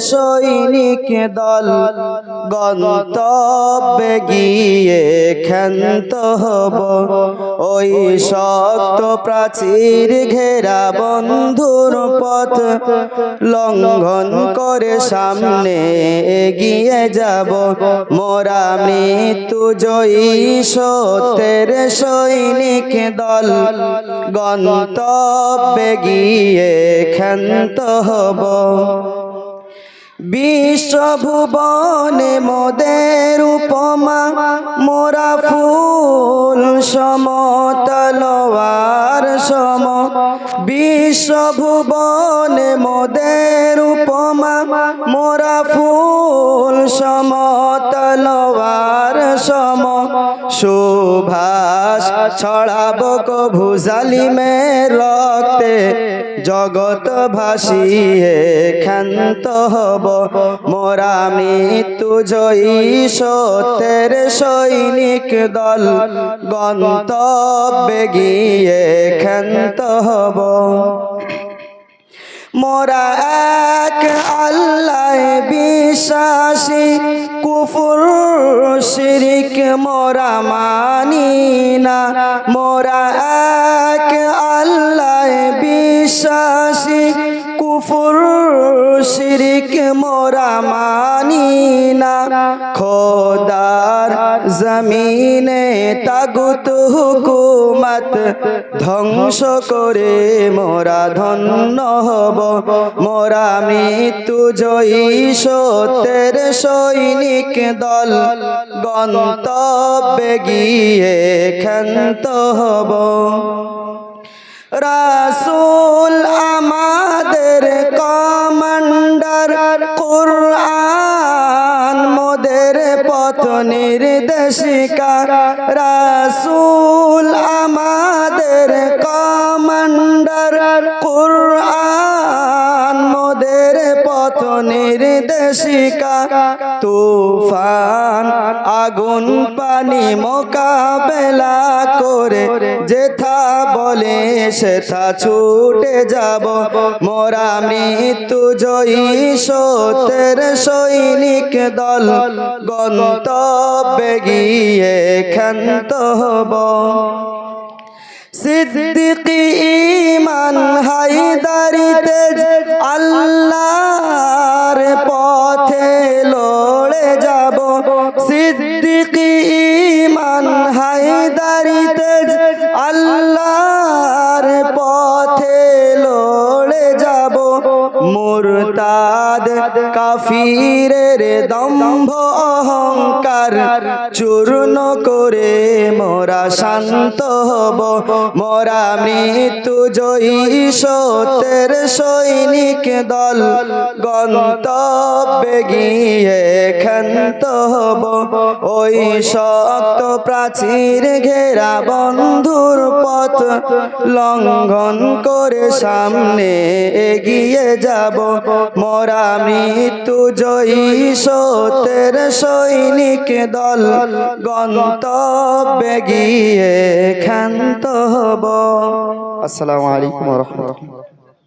সৈনিক দল গন্তব্যে গিয়ে ক্ষান্ত হব। ওই শক্ত প্রাচীর ঘেরা বন্ধুর পথ লঙ্ঘন করে সামনে এগিয়ে যাব। মোরা মৃত্যু জয়ী সত্যের সৈনিক দল গন্তব্যে গিয়ে ক্ষান্ত হব। বিশ্বভুবনে মোদের উপমা মোরা ফুল সম তলোয়ার সম। বিশ্বভুবনে মোদের উপমা মোরা ফুল সম তলোয়ার সম। সুভাষ ছড়াবো কভু জালিমের রক্তে জগৎ ভাসিয়ে ক্ষান্ত হব। মোরা মৃত্যু জয়ী সত্যের সৈনিক দল গন্তব্যে গিয়ে ক্ষান্ত হব। মোরা এক আল্লাহ বিশ্বাসী কুফর শিরিক মোরা মানি না। মোরা এক আল্লাহ বিশ্বাসী কুফর শিরিক মোরা মানি না। খোদার জমিনে তাগুত হুকুমত ধ্বংস করে মোরা ধন্য হব। মোরা মৃত্যু জয়ী সত্যের সৈনিক দল গন্তব্যে গিয়ে ক্ষান্ত হব। রাসূল আমাদের কমান্ডার কুরআন মোদের পথ নির্দেশিকা। রাসূল আমাদের কমান্ডার কুরআন মোদের পথ নির্দেশিকা। তুফান আগুন পানি মোকাবেলা করে যেথা বলে সেথা ছুটে যাব। মোরা মৃত্যু জয়ী সত্যের সৈনিক দল গন্তব্যে গিয়ে ক্ষান্ত হব। সিদ্দিকী ঈমান হায়দারি তেজ আল্লাহর পথে লড়ে যাব। সিদ্দিকী ঈমান হায়দারি তেজ আল্লাহর পথে লড়ে যাব। মুরতাদ কাফিরের দম্ভ অহংকার চূর্ণ করে মোরা শান্ত হব। মোরা মৃত্যু জয়ী সত্যের সৈনিক দল গন্তব্যে গিয়ে ক্ষান্ত হব। ওই শক্ত প্রাচীর ঘেরা বন্ধুর পথ লঙ্ঘন করে সামনে এগিয়ে যাব। মোরা মৃত্যু জয়ী সত্যের সৈনিক দল গন্তব্যে গিয়ে ক্ষান্ত হব। আসসালামু আলাইকুম ওয়া রাহমাতুল্লাহ।